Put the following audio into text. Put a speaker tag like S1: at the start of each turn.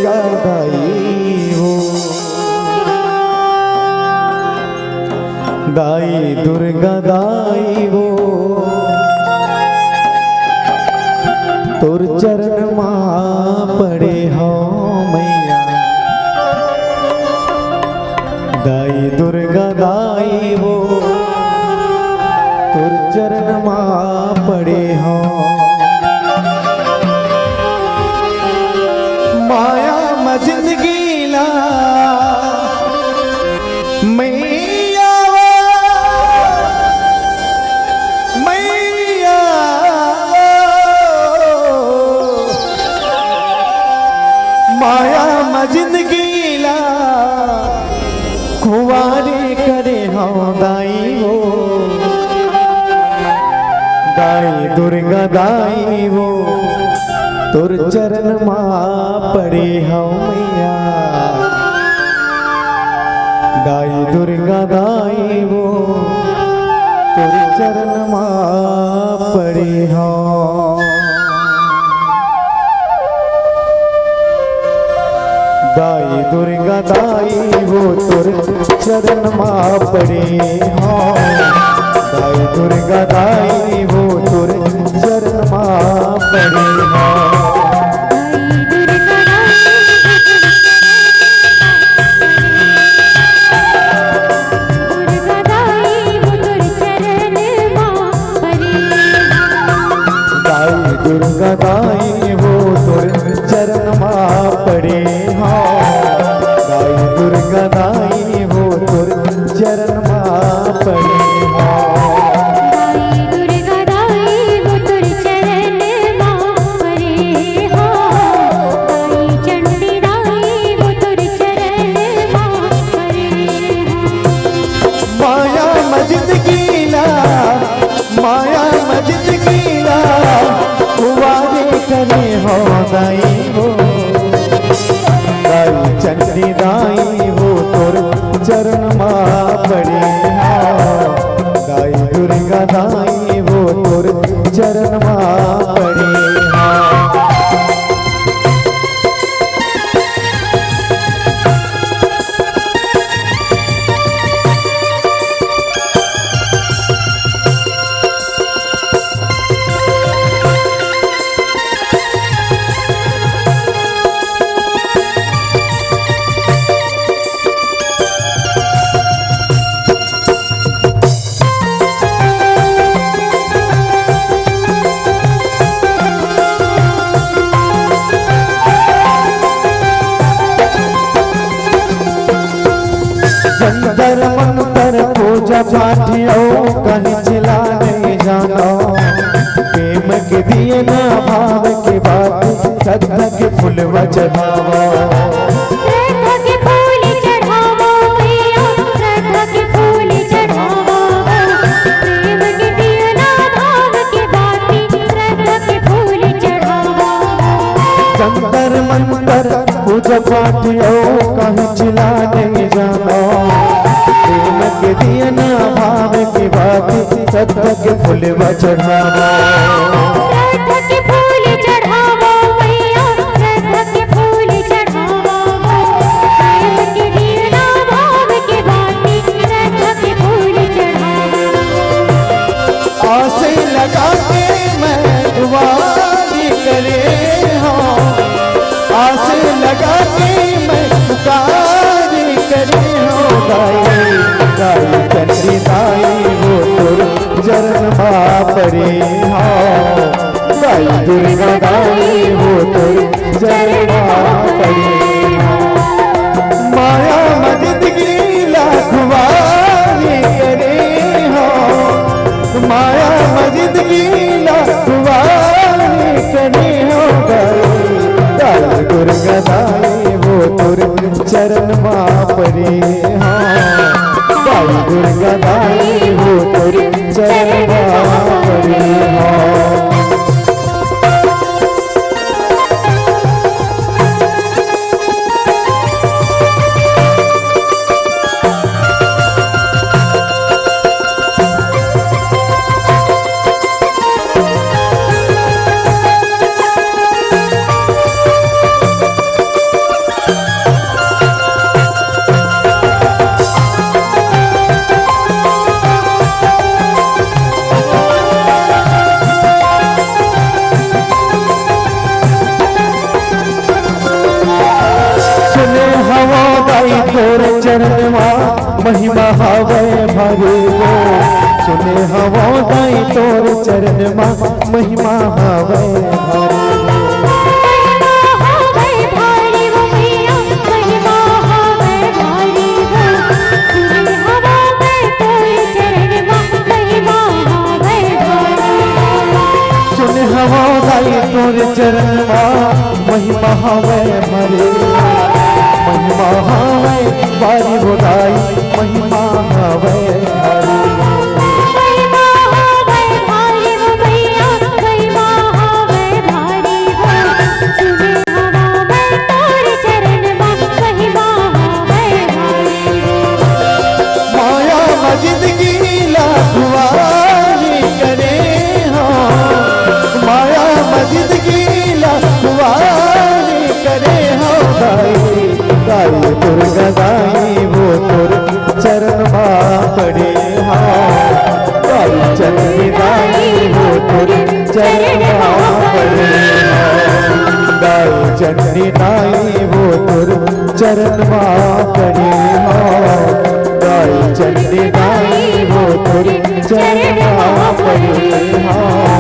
S1: दुर्गा दाई हो, दाई दुर्गा दाई हो, तोर चरण मां पड़े हो मैया। दाई दुर्गा दाई हो, तोर चरण मां पड़े हो। माया में जिंदगी ला मैया, मैया माया में जिंदगी ला खुवारे करे हो दाई हो, दाई दुर्गा दाई हो, तोर चरण मां पड़े हो मैया। दाई दुर्गा दाई हो, तोर चरण मां पड़े हो। दाई दुर्गा दाई हो, तोर चरण मां पड़े हो। दाई दुर्गा दाई हो, तोर चरण मां पड़े हो। दुर्गा दाई हो, तोर चरण मां पड़े हो। दाई दुर्गा दाई हो, तोर चरण मां पड़े हो।
S2: दाई दुर्गा दाई हो, तोर चरण मां पड़े हो। दाई चंडी दाई हो, तोर चरण मां पड़े हो।
S1: माया मजिद गीला, माया मजिद गीला कुवारे करे हो दाई हो। दाई चंडी दाई हो, तोर चरण मां पड़े हो। दाई दुर्गा दाई हो, तोर चरण मां पड़े हो। जंतर मंतर पूजा पाठियों कहीं चला नहीं जाना। प्रेम के दिए ना भाव के बात, श्रद्धा के फूलवा चढ़ावा।
S2: श्रद्धा के फूल चढ़ावा मैया, श्रद्धा के फूल चढ़ावा। प्रेम के दिए ना भाव के बात, श्रद्धा के फूल चढ़ावा।
S1: जंतर मंतर पूजा पाठियों कहीं चला नहीं जाना। प्रेम के दिए ना भाव की बात, श्रद्धा के फूलवा चढ़ावा।
S2: श्रद्धा के फूल चढ़ावा मैया, श्रद्धा के फूल चढ़ावा। प्रेम के दिए ना भाव के बात, श्रद्धा के फूल चढ़ावा।
S1: आसे लगा के मैं दुआरी करे हो, आसे लगा के मैं पुकारी करे हो। दाई दाई चंडी दाई हो, तोर चरण मां पड़े हो। दाई दुर्गा दाई हो, तोर चरण मां पड़े हो। माया मजिद गीला खुवारी करे हो, माया मजिद गीला खुवारी करे हो। दाई दुर्गा दाई हो, तोर चरण मां पड़े हो। दाई दुर्गा दाई हो, तोर चरण मां पड़े हो। हवा दाई तोर चरण माँ महिमा हवे भारी वो सुने हवा दाई तोर चरण माँ महिमा हवे भारी हवा दाई तोर चरण माँ महिमा हवे भारी महिमा हवे भारी वो दाई महिमा हवे भारी माया जिंदगी लाखवारी करे माया जिंदगी लाखवारी करे हो दाई दाई दुर्गा दाई वो तुर चरण माँ पड़े हो दाई चंदी दाई वो तुर चरण माँ पड़े हो दाई चंदी दाई वो तुर चरण माँ पड़े हो दाई चंदी दाई वो तुर चरण माँ पड़े हो।